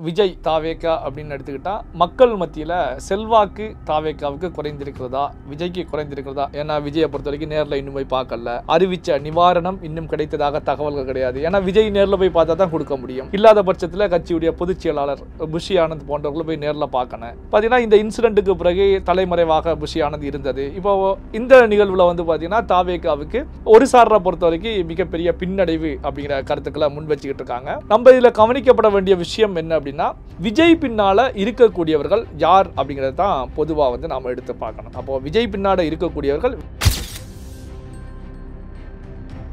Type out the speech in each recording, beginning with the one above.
விஜய் தாவேகா அப்படின்னு எடுத்துக்கிட்டா மக்கள் மத்தியில் செல்வாக்கு தாவேகாவுக்கு குறைந்திருக்கிறதா, விஜய்க்கு குறைந்திருக்கிறதா? ஏன்னா விஜயை பொறுத்த வரைக்கும் நேரில் இன்னும் போய் பார்க்கல, அறிவிச்ச நிவாரணம் இன்னும் கிடைத்ததாக தகவல்கள் கிடையாது. ஏன்னா விஜய் நேரில் போய் பார்த்தா தான் கொடுக்க முடியும். இல்லாத பட்சத்தில் கட்சியுடைய பொதுச் செயலாளர் புஷி ஆனந்த் போன்றவர்களை போய் நேரில் பார்க்கணும். பார்த்தீங்கன்னா இந்த இன்சிடென்ட்டுக்கு பிறகு தலைமறைவாக புஷி ஆனந்த் இருந்தது. இப்போ இந்த நிகழ்வில் வந்து பார்த்தீங்கன்னா தாவேகாவுக்கு ஒரு சாரரை பொறுத்த வரைக்கும் மிகப்பெரிய பின்னடைவு அப்படிங்கிற கருத்துக்களை முன் வச்சுக்கிட்டு இருக்காங்க. நம்ம இதில் கவனிக்கப்பட வேண்டிய விஷயம் என்ன அப்படின்னா, விஜய் பின்னால இருக்கக்கூடியவர்கள் யார் அப்படிங்கறத தான் பொதுவா வந்து நாம எடுத்து பார்க்கணும். அப்போ விஜய் பின்னால இருக்கக்கூடியவர்கள்,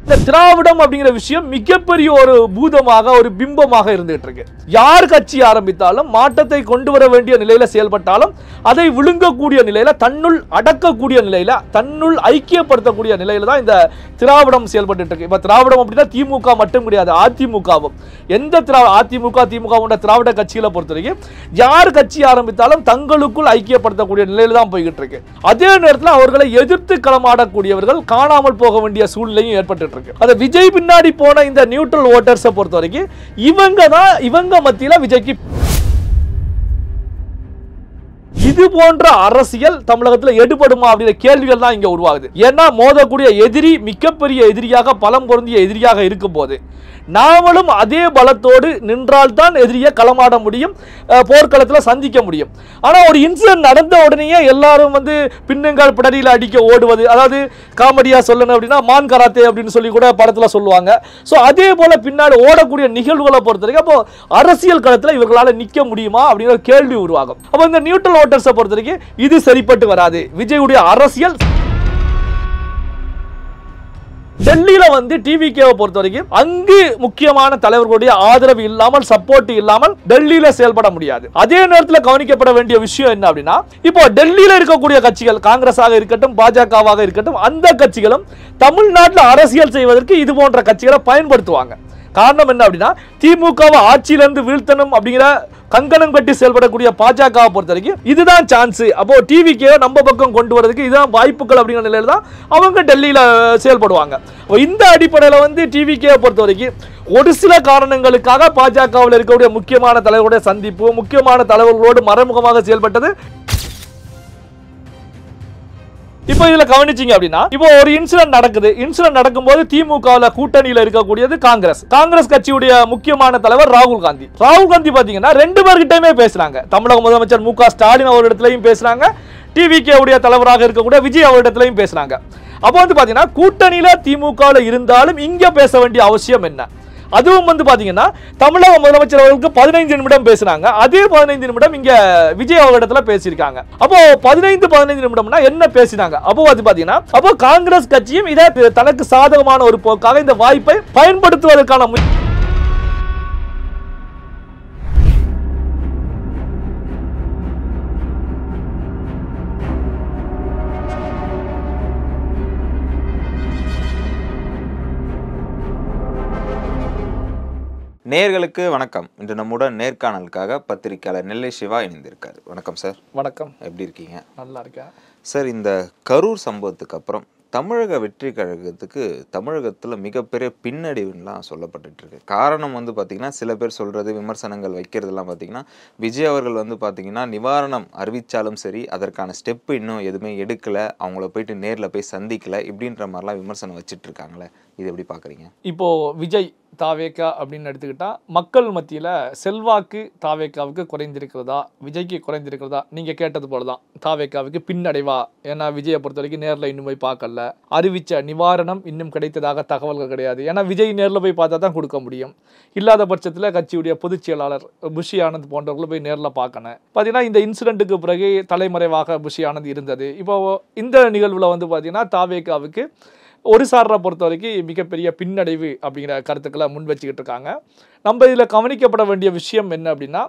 இந்த திராவிடம் அப்படிங்கிற விஷயம் மிகப்பெரிய ஒரு பூதமாக, ஒரு பிம்பமாக இருந்துகிட்டு இருக்கு. யார் கட்சி ஆரம்பித்தாலும், மாற்றத்தை கொண்டு வர வேண்டிய நிலையில செயல்பட்டாலும், அதை விழுங்கக்கூடிய நிலையில, தன்னுள் அடக்கக்கூடிய நிலையில, தன்னுள் ஐக்கியப்படுத்தக்கூடிய நிலையில தான் இந்த திராவிடம் செயல்பட்டு இருக்கு. இப்ப திராவிடம் அப்படின்னா திமுக மட்டும் கிடையாது, அதிமுகவும். எந்த அதிமுக போன்ற திராவிட கட்சிகளை பொறுத்த வரைக்கும் யார் கட்சி ஆரம்பித்தாலும் தங்களுக்குள் ஐக்கியப்படுத்தக்கூடிய நிலையில தான் போய்கிட்டு இருக்கு. அதே நேரத்தில் அவர்களை எதிர்த்து களமாடக்கூடியவர்கள் காணாமல் போக வேண்டிய சூழ்நிலையும் ஏற்பட்டு. அது விஜய் பின்னாடி போன இந்த நியூட்ரல் ஓட்டர்ஸை பொறுத்த வரைக்கும் இவங்க மத்தியில விஜய்க்கு இது போன்ற அரசியல் தமிழகத்தில் எடுபடுமா அப்படிங்கிற கேள்விகள் தான் இங்க உருவாகுது. ஏன்னா மோதக்கூடிய எதிரி மிகப்பெரிய எதிரியாக, பலம் பொருந்திய எதிரியாக இருக்கும் போது நாமளும் அதே பலத்தோடு நின்றால்தான் எதிரியை களமாட முடியும், போர்க்களத்தில் சந்திக்க முடியும். ஆனா ஒரு இன்சிடென்ட் நடந்த உடனே எல்லாரும் வந்து பின்னங்கால் பிடரியில் அடிக்க ஓடுவது, அதாவது காமெடியா சொல்லணும் அப்படின்னா மான் கராத்தே அப்படின்னு சொல்லி கூட படத்துல சொல்லுவாங்க. ஸோ அதே போல பின்னாடி ஓடக்கூடிய நிகழ்வுகளை பொறுத்த வரைக்கும் அப்போ அரசியல் களத்தில் இவர்களால் நிற்க முடியுமா அப்படிங்கிற கேள்வி உருவாகும். அப்போ இந்த நியூட்ரல் ஓட்டர்ஸை பொறுத்த வரைக்கும் இது சரிப்பட்டு வராது. விஜயுடைய அரசியல் டெல்லியில வந்து டிவிகேவை பொறுத்த வரைக்கும் அங்கு முக்கியமான தலைவர்களுடைய ஆதரவு இல்லாமல், சப்போர்ட் இல்லாமல் டெல்லியில செயல்பட முடியாது. அதே நேரத்தில் கவனிக்கப்பட வேண்டிய விஷயம் என்ன அப்படின்னா, இப்போ டெல்லியில இருக்கக்கூடிய கட்சிகள், காங்கிரஸாக இருக்கட்டும், பாஜகவாக இருக்கட்டும், அந்த கட்சிகளும் தமிழ்நாட்டில் அரசியல் செய்வதற்கு இது போன்ற கட்சிகளை பயன்படுத்துவாங்க. காரணம் என்ன அப்படின்னா, திமுகவை ஆட்சியிலிருந்து வீழ்த்தணும் அப்படிங்கிற கங்கணம் கட்டி செயல்படக்கூடிய பாஜகவை பொறுத்த வரைக்கும் இதுதான் சான்ஸ். அப்போ டிவிக்கே நம்ம பக்கம் கொண்டு வரதுக்கு இதுதான் வாய்ப்புகள் அப்படிங்கிற நிலையில தான் அவங்க டெல்லியில செயல்படுவாங்க. இந்த அடிப்படையில் வந்து டிவிக்கே பொறுத்த வரைக்கும் ஒரு சில காரணங்களுக்காக பாஜகவில் இருக்கக்கூடிய முக்கியமான தலைவர்களுடைய சந்திப்பு, முக்கியமான தலைவர்களோடு மறைமுகமாக செயல்பட்டது. இப்போ இதுல கவனிச்சீங்க அப்படின்னா, இப்போ ஒரு இன்சிடென்ட் நடக்குது. இன்சிடென்ட் நடக்கும்போது திமுகவில் கூட்டணியில் இருக்கக்கூடியது காங்கிரஸ் கட்சியுடைய முக்கியமான தலைவர் ராகுல் காந்தி பாத்தீங்கன்னா ரெண்டு பேர்கிட்டயுமே பேசுறாங்க. தமிழக முதலமைச்சர் மு.க. ஸ்டாலின் அவரிடத்திலையும் பேசுறாங்க, டிவிகே உடைய தலைவராக இருக்கக்கூடிய விஜய் அவரிடத்திலையும் பேசுறாங்க. அப்போ வந்து பாத்தீங்கன்னா கூட்டணியில திமுகவில் இருந்தாலும் இங்க பேச வேண்டிய அவசியம் என்ன? அதுவும் வந்து பாத்தீங்கன்னா தமிழக முதலமைச்சர் அவர்களுக்கு 15 நிமிடம் பேசுறாங்க. அதே 15 நிமிடம் இங்க விஜய் அவர்களிடத்துல பேசியிருக்காங்க. அப்போ 15 நிமிடம்னா என்ன பேசினாங்க? அப்போ வந்து பாத்தீங்கன்னா அப்போ காங்கிரஸ் கட்சியும் இதை தனக்கு சாதகமான ஒரு போக்காக இந்த வாய்ப்பை பயன்படுத்துவதற்கான நேயர்களுக்கு வணக்கம். இன்று நம்முடன் நேர்காணலுக்காக பத்திரிகையாளர் நெல்லை சிவா இணைந்திருக்காரு. வணக்கம் சார். வணக்கம். எப்படி இருக்கீங்க? நல்லா இருக்கேன் சார். இந்த கரூர் சம்பவத்துக்கு அப்புறம் தமிழக வெற்றி கழகத்துக்கு தமிழகத்தில் மிகப்பெரிய பின்னடைவுலாம் சொல்லப்பட்டு இருக்கு. காரணம் வந்து பார்த்தீங்கன்னா, சில பேர் சொல்றது, விமர்சனங்கள் வைக்கிறதுலாம் பார்த்தீங்கன்னா, விஜய் அவர்கள் வந்து பார்த்தீங்கன்னா நிவாரணம் அறிவித்தாலும் சரி, அதற்கான ஸ்டெப்பு இன்னும் எதுவுமே எடுக்கலை, அவங்கள போயிட்டு நேரில் போய் சந்திக்கலை, இப்படின்ற மாதிரிலாம் விமர்சனம் வச்சுட்டு இருக்காங்களே, இது எப்படி பார்க்குறீங்க? இப்போ விஜய் தாவேகா அப்படின்னு எடுத்துக்கிட்டா மக்கள் மத்தியில் செல்வாக்கு தாவேகாவுக்கு குறைந்திருக்கிறதா, விஜய்க்கு குறைந்திருக்கிறதா? நீங்க கேட்டது போலதான், தாவேகாவுக்கு பின்னடைவா? ஏன்னா விஜயை பொறுத்த வரைக்கும் நேரில் இன்னும் போய் பார்க்கல, அறிவிச்ச நிவாரணம் இன்னும் கிடைத்ததாக தகவல்கள் கிடையாது. ஏன்னா விஜய் நேரில் போய் பார்த்தா தான் கொடுக்க முடியும். இல்லாத பட்சத்தில் கட்சியுடைய பொதுச் செயலாளர் புஷி ஆனந்த் போன்றவர்களை போய் நேரில் பார்க்கணும். பார்த்தீங்கன்னா இந்த இன்சிடென்ட்டுக்கு பிறகு தலைமறைவாக புஷி ஆனந்த் இருந்தது. இப்போ இந்த நிகழ்வில் வந்து பார்த்தீங்கன்னா தாவேகாவுக்கு ஒரு சாரரை பொறுத்த வரைக்கும் மிகப்பெரிய பின்னடைவு அப்படிங்கிற கருத்துக்களை முன் வச்சுக்கிட்டு இருக்காங்க. நம்ம இதில் கவனிக்கப்பட வேண்டிய விஷயம் என்ன அப்படின்னா,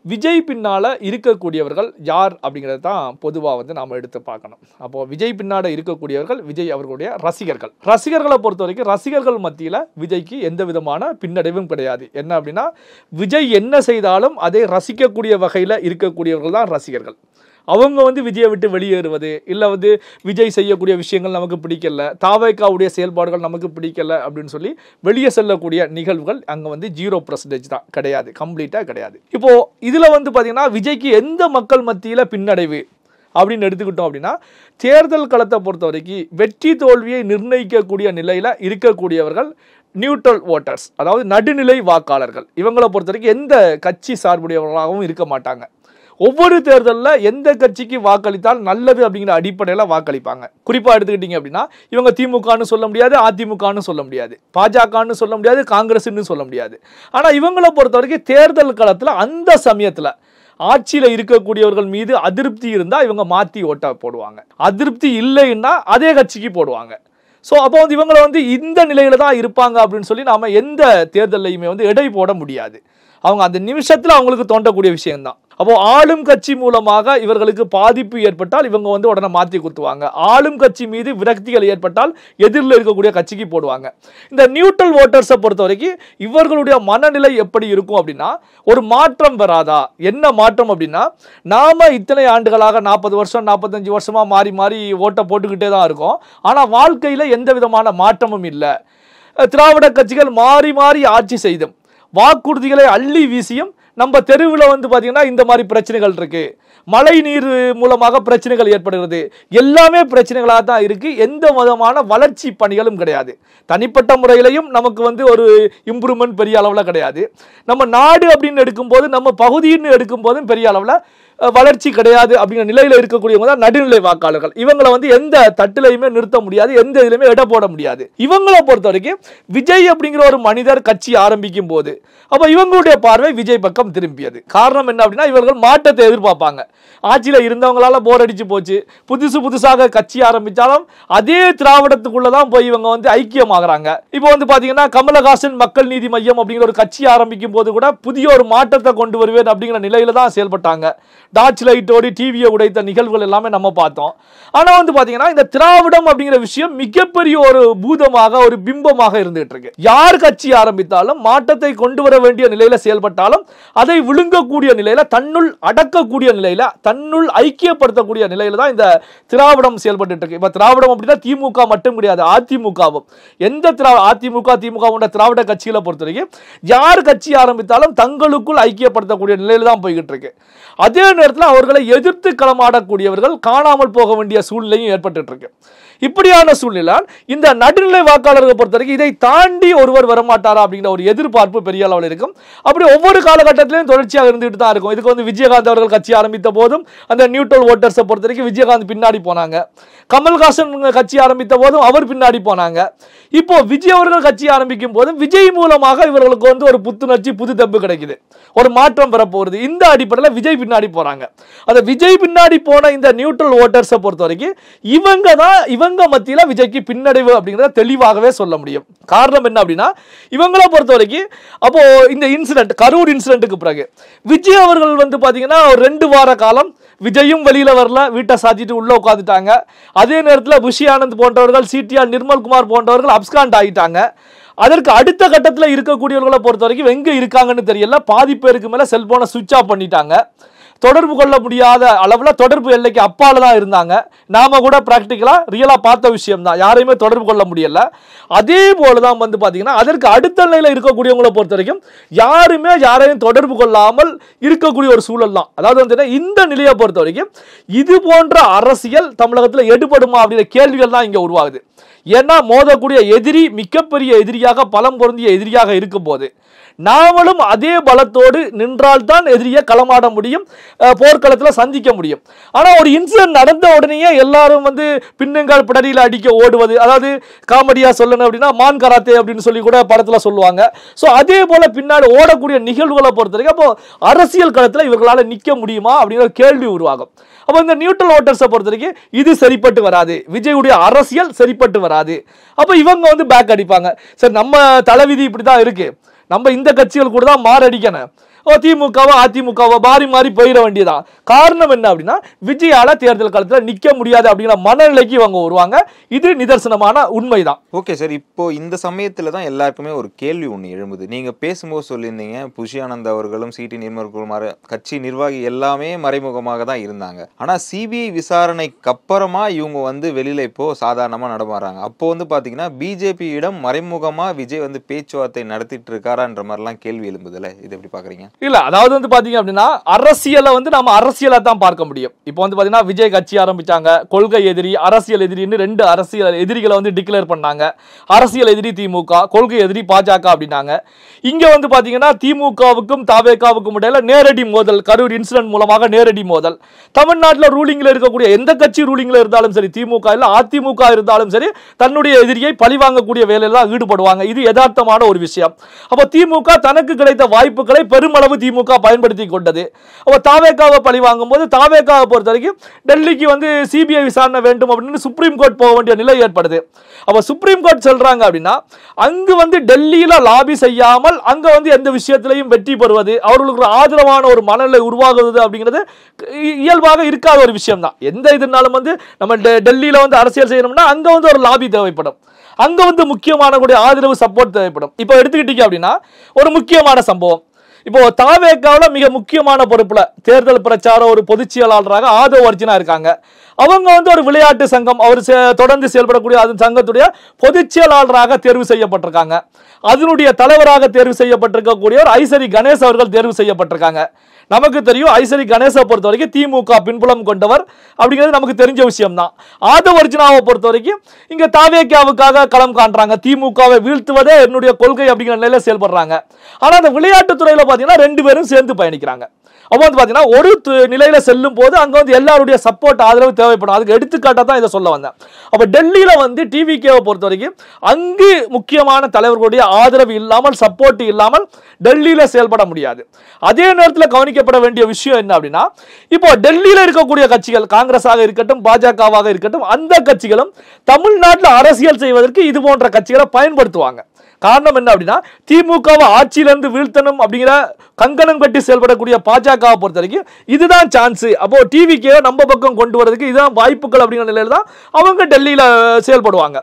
விஜய் பின்னால் இருக்கக்கூடியவர்கள் யார் அப்படிங்கிறத தான் பொதுவாக வந்து நாம் எடுத்து பார்க்கணும். அப்போது விஜய் பின்னால் இருக்கக்கூடியவர்கள் விஜய் அவர்களுடைய ரசிகர்களை பொறுத்த வரைக்கும் ரசிகர்கள் மத்தியில் விஜய்க்கு எந்த விதமான பின்னடைவும் கிடையாது. என்ன அப்படின்னா, விஜய் என்ன செய்தாலும் அதை ரசிக்கக்கூடிய வகையில் இருக்கக்கூடியவர்கள் தான் ரசிகர்கள். அவங்க வந்து விஜயை விட்டு வெளியேறுவது, இல்லை வந்து விஜய் செய்யக்கூடிய விஷயங்கள் நமக்கு பிடிக்கல, தாவேகாவுடைய செயல்பாடுகள் நமக்கு பிடிக்கல அப்படின்னு சொல்லி வெளியே செல்லக்கூடிய நிகழ்வுகள் அங்கே வந்து 0% தான், கிடையாது, கம்ப்ளீட்டாக கிடையாது. இப்போ இதில் வந்து பார்த்தீங்கன்னா விஜய்க்கு எந்த மக்கள் மத்தியில் பின்னடைவு அப்படின்னு எடுத்துக்கிட்டோம் அப்படின்னா, தேர்தல் களத்தை பொறுத்த வரைக்கும் வெற்றி தோல்வியை நிர்ணயிக்கக்கூடிய நிலையில் இருக்கக்கூடியவர்கள் நியூட்ரல் ஓட்டர்ஸ், அதாவது நடுநிலை வாக்காளர்கள். இவங்களை பொறுத்த வரைக்கும் எந்த கட்சி சார்புடையவர்களாகவும் இருக்க மாட்டாங்க. ஒவ்வொரு தேர்தலில் எந்த கட்சிக்கு வாக்களித்தால் நல்லது அப்படிங்கிற அடிப்படையில் வாக்களிப்பாங்க. குறிப்பாக எடுத்துக்கிட்டீங்க அப்படின்னா, இவங்க திமுகன்னு சொல்ல முடியாது, அதிமுகன்னு சொல்ல முடியாது, பாஜகன்னு சொல்ல முடியாது, காங்கிரஸ்ன்னு சொல்ல முடியாது. ஆனால் இவங்களை பொறுத்த வரைக்கும் தேர்தல் களத்தில் அந்த சமயத்தில் ஆட்சியில் இருக்கக்கூடியவர்கள் மீது அதிருப்தி இருந்தால் இவங்க மாற்றி ஓட்டை போடுவாங்க, அதிருப்தி இல்லைன்னா அதே கட்சிக்கு போடுவாங்க. ஸோ அப்போ வந்து இவங்களை வந்து இந்த நிலையில தான் இருப்பாங்க அப்படின்னு சொல்லி நாம் எந்த தேர்தலையுமே வந்து எடை போட முடியாது. அவங்க அந்த நிமிஷத்தில் அவங்களுக்கு தோன்றக்கூடிய விஷயம்தான். அப்போ ஆளும் கட்சி மூலமாக இவர்களுக்கு பாதிப்பு ஏற்பட்டால் இவங்க வந்து உடனே மாற்றி குத்துவாங்க, ஆளும் கட்சி மீது விரக்திகள் ஏற்பட்டால் எதிரில் இருக்கக்கூடிய கட்சிக்கு போடுவாங்க. இந்த நியூட்ரல் ஓட்டர்ஸை பொறுத்த வரைக்கும் இவர்களுடைய மனநிலை எப்படி இருக்கும் அப்படின்னா, ஒரு மாற்றம் வராதா? என்ன மாற்றம் அப்படின்னா, நாம இத்தனை ஆண்டுகளாக 40 வருஷம் 45 வருஷமா மாறி மாறி ஓட்டை போட்டுக்கிட்டே தான் இருக்கோம், ஆனால் வாழ்க்கையில் எந்த விதமான மாற்றமும் இல்லை. திராவிட கட்சிகள் மாறி மாறி ஆட்சி செய்தும் வாக்குறுதிகளை அள்ளி வீசியும் நம்ம தெருவில் வந்து பார்த்தீங்கன்னா இந்த மாதிரி பிரச்சனைகள் இருக்கு, மழை நீர் மூலமாக பிரச்சனைகள் ஏற்படுகிறது, எல்லாமே பிரச்சனைகளாக தான் இருக்கு. எந்த விதமான வளர்ச்சி பணிகளும் கிடையாது. தனிப்பட்ட முறையிலையும் நமக்கு வந்து ஒரு இம்ப்ரூவ்மெண்ட் பெரிய அளவில் கிடையாது. நம்ம நாடு அப்படின்னு எடுக்கும்போது, நம்ம பகுதின்னு எடுக்கும்போதும் பெரிய அளவில் வளர்ச்சி கிடையாது. அப்படிங்கிற நிலையில் இருக்கக்கூடியவங்க தான் நடுநிலை வாக்காளர்கள். இவங்களை வந்து எந்த தட்டிலையுமே நிறுத்த முடியாது, எந்த இதுலையுமே இட போட முடியாது. இவங்களை பொறுத்த வரைக்கும் விஜய் அப்படிங்கிற ஒரு மனிதர் கட்சி ஆரம்பிக்கும் போது அப்போ இவங்களுடைய பார்வை விஜய் பக்கம் திரும்பியது. காரணம் என்ன அப்படின்னா, இவர்கள் மாற்றத்தை எதிர்பார்ப்பாங்க. ஆட்சியில் இருந்தவங்களால போர் அடிச்சு போச்சு, புதுசாக கட்சி ஆரம்பித்தாலும் அதே திராவிடத்துக்குள்ள தான் போய் இவங்க வந்து ஐக்கியமாகறாங்க. இப்போ வந்து பார்த்தீங்கன்னா, கமலஹாசன் மக்கள் நீதி மையம் அப்படிங்கிற ஒரு கட்சி ஆரம்பிக்கும் போது கூட புதிய ஒரு மாற்றத்தை கொண்டு வருவேன் அப்படிங்கிற நிலையில தான் செயல்பட்டாங்க. டார்ச் லைட்டோடி டிவியை உடைத்த நிகழ்வுகள் எல்லாமே நம்ம பார்த்தோம். ஆனால் வந்து பார்த்தீங்கன்னா, இந்த திராவிடம் அப்படிங்கிற விஷயம் மிகப்பெரிய ஒரு பூதமாக, ஒரு பிம்பமாக இருந்துகிட்டு இருக்கு. யார் கட்சி ஆரம்பித்தாலும், மாற்றத்தை கொண்டு வர வேண்டிய நிலையில செயல்பட்டாலும் அதை விழுங்கக்கூடிய நிலையில, தன்னுள் அடக்கக்கூடிய நிலையில, தன்னுள் ஐக்கியப்படுத்தக்கூடிய நிலையில தான் இந்த திராவிடம் செயல்பட்டு இருக்கு. இப்ப திராவிடம் அப்படின்னா திமுக மட்டும் கிடையாது, அதிமுகவும். எந்த அதிமுக உள்ள திராவிட கட்சிகளை பொறுத்த வரைக்கும் யார் கட்சி ஆரம்பித்தாலும் தங்களுக்குள் ஐக்கியப்படுத்தக்கூடிய நிலையில தான் போய்கிட்டு இருக்கு. அதே நேரத்தில் அவர்களை எதிர்த்து களமாடக்கூடியவர்கள் காணாமல் போக வேண்டிய சூழ்நிலையும் ஏற்பட்டு இருக்கு. இப்படியான சூழ்நிலை இந்த நடுநிலை வாக்காளர்களை பொறுத்த வரைக்கும் இதை தாண்டி ஒருவர் வரமாட்டாரா அப்படிங்கிற ஒரு எதிர்பார்ப்பு பெரிய அளவில் இருக்கும். அப்படி ஒவ்வொரு காலகட்டத்திலையும் தொடர்ச்சியாக இருந்துகிட்டு தான் இருக்கும். இதுக்கு வந்து விஜயகாந்த் அவர்கள் கட்சி ஆரம்பித்த போதும் அந்த நியூட்ரல் ஓட்டர்ஸை பொறுத்த வரைக்கும் விஜயகாந்த் பின்னாடி போனாங்க. கமல்ஹாசன் கட்சி ஆரம்பித்த போதும் அவர் பின்னாடி போனாங்க. இப்போ விஜய் அவர்கள் கட்சி ஆரம்பிக்கும் போதும் விஜய் மூலமாக இவர்களுக்கு வந்து ஒரு புத்துணர்ச்சி, புது தெம்பு கிடைக்குது, ஒரு மாற்றம் பெறப்போகுது. இந்த அடிப்படையில் விஜய் பின்னாடி போறாங்க. அந்த விஜய் பின்னாடி போன இந்த நியூட்ரல் ஓட்டர்ஸை பொறுத்த வரைக்கும் இவங்க மத்தியில விஜய்க்கு பின்னடைவு அப்படிங்கறத தெளிவாகவே சொல்ல முடியும். காரணம் என்ன அப்படின்னா, இவங்களை பொறுத்த வரைக்கும் அப்போ இந்த இன்சிடென்ட், கரூர் இன்சிடென்ட்டுக்கு பிறகு விஜய் அவர்கள் வந்து பாத்தீங்கன்னா 2 வார காலம் விஜயும் வெளியில வரல, வீட்டை சாத்திட்டு உள்ள உட்காந்துட்டாங்க. அதே நேரத்தில் புஷி ஆனந்த் போன்றவர்கள், சிடிஆர் நிர்மல்குமார் போன்றவர்கள் அப்ஸ்காண்ட் ஆகிட்டாங்க. அதற்கு அடுத்த கட்டத்தில் இருக்கக்கூடியவர்களை பொறுத்த வரைக்கும் எங்க இருக்காங்கன்னு தெரியல. பாதி பேருக்கு மேல செல்போனை சுவிட்ச் ஆஃப் பண்ணிட்டாங்க. தொடர்பு கொள்ள முடியாத அளவில் தொடர்பு எல்லைக்கு அப்பால தான் இருந்தாங்க. நாம கூட பிராக்டிக்கலாக ரியலாக பார்த்த விஷயம் தான், யாரையுமே தொடர்பு கொள்ள முடியல. அதே போல தான் வந்து பார்த்தீங்கன்னா அதற்கு அடுத்த நிலையில் இருக்கக்கூடியவங்களை பொறுத்த வரைக்கும் யாருமே யாரையும் தொடர்பு கொள்ளாமல் இருக்கக்கூடிய ஒரு சூழல் தான். அதாவது வந்து இந்த நிலையை பொறுத்த வரைக்கும் இது போன்ற அரசியல் தமிழகத்தில் எடுபடுமா அப்படிங்கிற கேள்விகள் தான் இங்கே உருவாகுது. ஏன்னா மோதக்கூடிய எதிரி மிகப்பெரிய எதிரியாக, பலம் பொருந்திய எதிரியாக இருக்கும் போது நாமளும் அதே பலத்தோடு நின்றால்தான் எதிரியை களமாட முடியும், போர்க்களத்தில் சந்திக்க முடியும். ஆனால் ஒரு இன்சிடென்ட் நடந்த உடனேயே எல்லாரும் வந்து பின்னங்கால் பிடரியில் அடிக்க ஓடுவது, அதாவது காமெடியா சொல்லணும் அப்படின்னா மான் கராத்தே அப்படின்னு சொல்லி கூட படத்தில் சொல்லுவாங்க. ஸோ அதே போல பின்னாடி ஓடக்கூடிய நிகழ்வுகளை பொறுத்த வரைக்கும் அப்போ அரசியல் களத்தில் இவர்களால் நிற்க முடியுமா அப்படிங்கிற கேள்வி உருவாகும். அப்போ இந்த நியூட்ரல் ஓட்டர்ஸை பொறுத்த வரைக்கும் இது சரிப்பட்டு வராது, விஜயுடைய அரசியல் சரிப்பட்டு வராது. அப்போ இவங்க வந்து பேக் அடிப்பாங்க. சரி, நம்ம தலைவிதி இப்படி தான் இருக்கு, நம்ம இந்த கட்சிகள் கூட தான் மாரடிக்கணும். திமுகவோ அதிமுகவோ மாறி மாறி போயிட வேண்டியதான். காரணம் என்ன அப்படின்னா விஜயால தேர்தல் காலத்தில் நிக்க முடியாது அப்படிங்கிற மனநிலைக்கு இவங்க வருவாங்க. இது நிதர்சனமான உண்மைதான். ஓகே சார், இப்போ இந்த சமயத்துல தான் எல்லாருக்குமே ஒரு கேள்வி ஒன்று எழும்புது. நீங்க பேசும்போது சொல்லியிருந்தீங்க புஷி ஆனந்த் அவர்களும் சிடி நிர்மல்குமார் கட்சி நிர்வாகி எல்லாமே மறைமுகமாக தான் இருந்தாங்க. ஆனா சிபிஐ விசாரணைக்கு அப்புறமா இவங்க வந்து வெளியில இப்போ சாதாரணமா நடமாறாங்க. அப்போ வந்து பாத்தீங்கன்னா பிஜேபியிடம் மறைமுகமா விஜய் வந்து பேச்சுவார்த்தை நடத்திட்டு இருக்காரான்ற மாதிரிலாம் கேள்வி எழும்புதுல, இது எப்படி பாக்குறீங்க? இல்ல, அதாவது வந்து பாத்தீங்க அப்படின்னா அரசியலை வந்து நம்ம அரசியலை தான் பார்க்க முடியும். இப்போ வந்து பாத்தீங்கன்னா விஜய் கட்சி ஆரம்பிச்சாங்க, கொள்கை எதிரி அரசியல் எதிரின்னு 2 அரசியல் எதிரிகளை வந்து டிக்ளேர் பண்ணாங்க. அரசியல் எதிரி திமுக, கொள்கை எதிரி பாஜக அப்படின்னாங்க. இங்க வந்து பாத்தீங்கன்னா திமுகவுக்கும் தாவேகாவுக்கும் இடையில நேரடி மோதல், கரூர் இன்சிடென்ட் மூலமாக நேரடி மோதல். தமிழ்நாட்டில் ரூலிங்ல இருக்கக்கூடிய எந்த கட்சி ரூலிங்ல இருந்தாலும் சரி, திமுக இல்ல அதிமுக இருந்தாலும் சரி, தன்னுடைய எதிரியை பழிவாங்கக்கூடிய வேலையில தான் ஈடுபடுவாங்க. இது யதார்த்தமான ஒரு விஷயம். அப்ப திமுக தனக்கு கிடைத்த வாய்ப்புகளை பெருமளவு திமுக பயன்படுத்தி கொண்டது. அப்ப தாவேகாவை பழிவாங்கும் போது தாவேகாவை பொறுத்த வரைக்கும் டெல்லிக்கு வந்து சிபிஐ விசாரணை வேண்டும் அப்படின்னு சுப்ரீம் கோர்ட் போக வேண்டிய நிலை ஏற்படுது. அப்ப சுப்ரீம் கோர்ட் சொல்றாங்க அப்படின்னா அங்கு வந்து டெல்லியில லாபி செய்யாமல் அங்க வந்து எந்த விஷயத்திலையும் வெற்றி பெறுவது, அவர்களுக்கு ஆதரவான ஒரு மனநிலை உருவாகுவது அப்படிங்கிறது இயல்பாக இருக்காத ஒரு விஷயம் தான். எந்த இதுனாலும் வந்து நம்ம டெல்லியில வந்து அரசியல் செய்யணும்னா அங்க வந்து ஒரு லாபி தேவைப்படும், அங்க வந்து முக்கியமான கூடிய ஆதரவு சப்போர்ட் தேவைப்படும். இப்போ எடுத்துக்கிட்டீங்க அப்படின்னா ஒரு முக்கியமான சம்பவம், இப்போ தாவேகாவில் மிக முக்கியமான பொறுப்புல தேர்தல் பிரச்சாரம் ஒரு பொதுச் செயலாளராக ஆதவ் அர்ஜுனா இருக்காங்க. அவங்க வந்து ஒரு விளையாட்டு சங்கம், அவர் தொடர்ந்து செயல்படக்கூடிய அது சங்கத்துடைய பொதுச் செயலாளராக தேர்வு செய்யப்பட்டிருக்காங்க. அதனுடைய தலைவராக தேர்வு செய்யப்பட்டிருக்கக்கூடியவர் ஐசரி கணேஷ் அவர்கள் தேர்வு செய்யப்பட்டிருக்காங்க. நமக்கு தெரியும் ஐசரி கணேசை பொறுத்த வரைக்கும் திமுக பின்புலம் கொண்டவர் அப்படிங்கிறது நமக்கு தெரிஞ்ச விஷயம் தான். ஆதவ் அர்ஜுனாவை பொறுத்த வரைக்கும் இங்க தாவேகாவுக்காக களம் காண்றாங்க, திமுகவை வீழ்த்துவதே என்னுடைய கொள்கை அப்படிங்கிற நிலையில செயல்படுறாங்க. ஆனா அந்த விளையாட்டுத் துறையில பாத்தீங்கன்னா 2 பேரும் சேர்ந்து பயணிக்கிறாங்க. அப்போ வந்து பாத்தீங்கன்னா ஒரு நிலையில செல்லும் போது அங்க வந்து எல்லாருடைய சப்போர்ட் ஆதரவு தேவைப்படும். அதுக்கு எடுத்துக்காட்டா தான் இதை சொல்ல வந்தேன். அப்ப டெல்லியில வந்து டிவிகேவை பொறுத்த வரைக்கும் அங்கு முக்கியமான தலைவர்களுடைய ஆதரவு இல்லாமல், சப்போர்ட் இல்லாமல் டெல்லியில செயல்பட முடியாது. அதே நேரத்தில் கவனிக்கப்பட வேண்டிய விஷயம் என்ன அப்படின்னா இப்போ டெல்லியில இருக்கக்கூடிய கட்சிகள் காங்கிரஸாக இருக்கட்டும் பாஜகவாக இருக்கட்டும் அந்த கட்சிகளும் தமிழ்நாட்டில் அரசியல் செய்வதற்கு இது போன்ற கட்சிகளை பயன்படுத்துவாங்க. காரணம் என்ன அப்படின்னா திமுகவை ஆட்சியிலிருந்து வீழ்த்தணும் அப்படிங்கிற கங்கணம் கட்டி செயல்படக்கூடிய பாஜகவை பொறுத்த வரைக்கும் இதுதான் சான்ஸ். அப்போ டிவிக்கே நம்ம பக்கம் கொண்டு வரதுக்கு இதுதான் வாய்ப்புகள் அப்படிங்கிற நிலையில தான் அவங்க டெல்லியில செயல்படுவாங்க.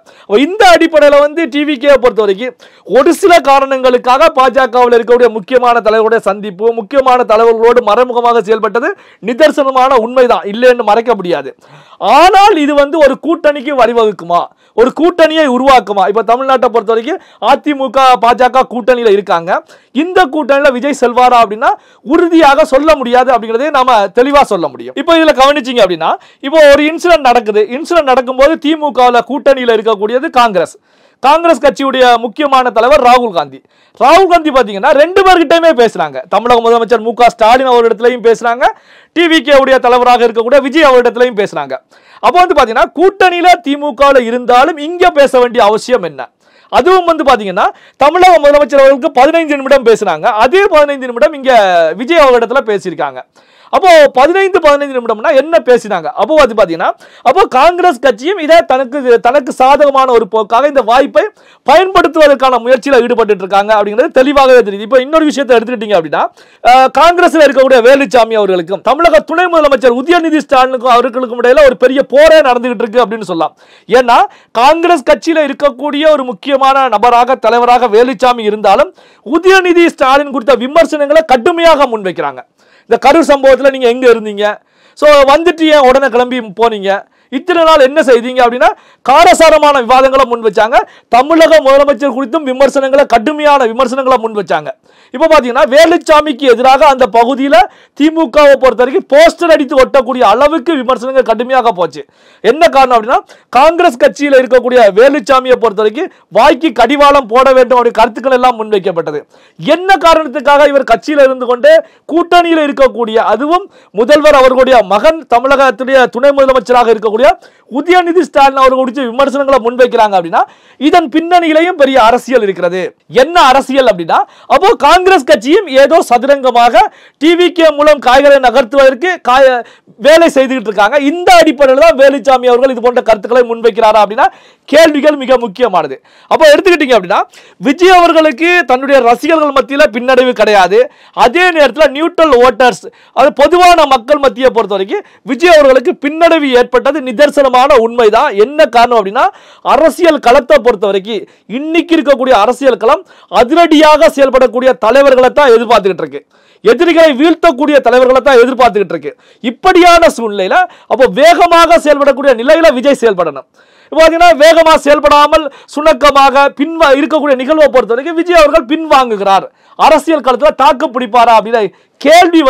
இந்த அடிப்படையில் வந்து டிவிக்கே பொறுத்த வரைக்கும் ஒரு சில காரணங்களுக்காக பாஜகவில் இருக்கக்கூடிய முக்கியமான தலைவர்களுடைய சந்திப்பு, முக்கியமான தலைவர்களோடு மறைமுகமாக செயல்பட்டது நிதர்சனமான உண்மைதான், இல்லைன்னு மறைக்க முடியாது. ஆனால் இது வந்து ஒரு கூட்டணிக்கு வழிவகுக்குமா, ஒரு கூட்டணியை உருவாக்குமா? இப்ப தமிழ்நாட்டை பொறுத்த வரைக்கும் அதிமுக பாஜக கூட்டணியில இருக்காங்க. இந்த கூட்டணியில விஜய் செல்வாரா அப்படின்னா உறுதியாக சொல்ல முடியாது அப்படிங்கறதே நாம தெளிவா சொல்ல முடியும். இப்போ இதுல கவனிச்சீங்க அப்படின்னா இப்போ ஒரு இன்சிடென்ட் நடக்குது. இன்சிடென்ட் நடக்கும்போது திமுகவில் கூட்டணியில இருக்கக்கூடியது காங்கிரஸ் கட்சியுடைய முக்கியமான தலைவர் ராகுல் காந்தி பாத்தீங்கன்னா 2 பேர்கிட்டயுமே பேசுறாங்க. தமிழக முதலமைச்சர் மு.க. ஸ்டாலின் அவரிடத்திலையும் பேசுறாங்க, டிவிகே உடைய தலைவராக இருக்கக்கூடிய விஜய் அவரிடத்திலையும் பேசுறாங்க. அப்போ வந்து பாத்தீங்கன்னா கூட்டணியில திமுகவில் இருந்தாலும் இங்க பேச வேண்டிய அவசியம் என்ன? அதுவும் வந்து பாத்தீங்கன்னா தமிழக முதலமைச்சர் அவர்களுக்கு 15 நிமிடம் பேசுறாங்க, அதே 15 நிமிடம் இங்க விஜய் அவரிடத்துல பேசியிருக்காங்க. அப்போ 15 நிமிடம்னா என்ன பேசினாங்க? அப்போ அது பாத்தீங்கன்னா அப்போ காங்கிரஸ் கட்சியும் இதை தனக்கு சாதகமான ஒரு போக்காக இந்த வாய்ப்பை பயன்படுத்துவதற்கான முயற்சியில் ஈடுபட்டு இருக்காங்க அப்படிங்கிறது தெளிவாகவே தெரியுது. இப்போ இன்னொரு விஷயத்தை எடுத்துக்கிட்டீங்க அப்படின்னா காங்கிரஸ்ல இருக்கக்கூடிய வேலுச்சாமி அவர்களுக்கும் தமிழக துணை முதலமைச்சர் உதயநிதி ஸ்டாலினுக்கும் அவர்களுக்கும் இடையில ஒரு பெரிய போரே நடந்துகிட்டு இருக்கு அப்படின்னு சொல்லலாம். ஏன்னா காங்கிரஸ் கட்சியில இருக்கக்கூடிய ஒரு முக்கியமான நபராக தலைவராக வேலுச்சாமி இருந்தாலும் உதயநிதி ஸ்டாலின் குறித்த விமர்சனங்களை கடுமையாக முன்வைக்கிறாங்க. இந்த கரூர் சம்பவத்தில் நீங்க எங்க இருந்தீங்க, சோ வந்துட்டு ஏன் உடனே கிளம்பி போனீங்க, இத்தனை நாள் என்ன செய்தீங்க அப்படின்னா காரசாரமான விவாதங்களை முன் வச்சாங்க. தமிழக முதலமைச்சர் குறித்தும் கடுமையான விமர்சனங்களை முன் வச்சாங்க. இப்ப பாத்தீங்கன்னா வேலுச்சாமிக்கு எதிராக அந்த பகுதியில் திமுகவை பொறுத்த வரைக்கும் போஸ்டர் அடித்து ஒட்டக்கூடிய அளவுக்கு விமர்சனங்கள் கடுமையாக போச்சு. என்ன காரணம் அப்படின்னா காங்கிரஸ் கட்சியில் இருக்கக்கூடிய வேலுச்சாமியை பொறுத்த வரைக்கும் வாய்க்கு கடிவாளம் போட வேண்டும் அப்படி கருத்துக்கள் எல்லாம் முன்வைக்கப்பட்டது. என்ன காரணத்துக்காக இவர் கட்சியில் இருந்து கொண்டு கூட்டணியில் இருக்கக்கூடிய அதுவும் முதல்வர் அவர்களுடைய மகன் தமிழகத்துடைய துணை முதலமைச்சராக இருக்கக்கூடிய இருக்கக்கூடிய உதயநிதி ஸ்டாலின் அவர்கள் குறித்து விமர்சனங்களை முன்வைக்கிறாங்க அப்படின்னா இதன் பின்னணியிலையும் பெரிய அரசியல் இருக்கிறது. என்ன அரசியல் அப்படின்னா, அப்போ காங்கிரஸ் கட்சியும் ஏதோ சதுரங்கமாக டிவிகே மூலம் காய்களை நகர்த்துவதற்கு வேலை செய்துகிட்டு இருக்காங்க. இந்த அடிப்படையில் தான் வேலுச்சாமி அவர்கள் இது போன்ற கருத்துக்களை முன்வைக்கிறாரா அப்படின்னா கேள்விகள் மிக முக்கியமானது. அப்போ எடுத்துக்கிட்டீங்க அப்படின்னா விஜய் அவர்களுக்கு தன்னுடைய ரசிகர்கள் மத்தியில் பின்னடைவு கிடையாது. அதே நேரத்தில் நியூட்ரல் ஓட்டர்ஸ், அது பொதுவான மக்கள் மத்தியை பொறுத்த வரைக்கும் விஜய் அவர்களுக்கு பின்னடைவு ஏற்பட்டது நிதர்சனமான உண்மைதான். என்ன காரணம் அப்படின்னா அரசியல் களத்தை பொறுத்த வரைக்கும் இன்னைக்கு இருக்கக்கூடிய அரசியல் களம் அதிரடியாக செயல்படக்கூடிய தலைவர்களை தான் எதிர்பார்த்துக்கிட்டு இருக்கு. எதிரிகளை வீழ்த்தக்கூடிய தலைவர்களை தான் எதிர்பார்த்துக்கிட்டு இருக்கு. இப்படியான சூழ்நிலையில அப்போ வேகமாக செயல்படக்கூடிய நிலையில விஜய் செயல்படணும். பார்த்தீங்கன்னா வேகமாக செயல்படாமல் சுணக்கமாக இருக்கக்கூடிய நிகழ்வை பொறுத்த வரைக்கும் விஜய் அவர்கள் பின்வாங்குகிறார். அரசியல் களத்தில் தாக்கு பிடிப்பாரா அப்படின்னா கேள்வி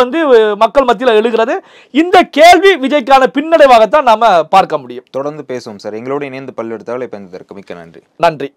மக்கள் மத்தியில் எழுகிறது. இந்த கேள்வி விஜய்க்கான பின்னடைவாகத்தான் நாம பார்க்க முடியும். தொடர்ந்து பேசுவோம் சார். எங்களோடு இணைந்து பல்லெடுத்தால் இப்போ மிக்க நன்றி. நன்றி.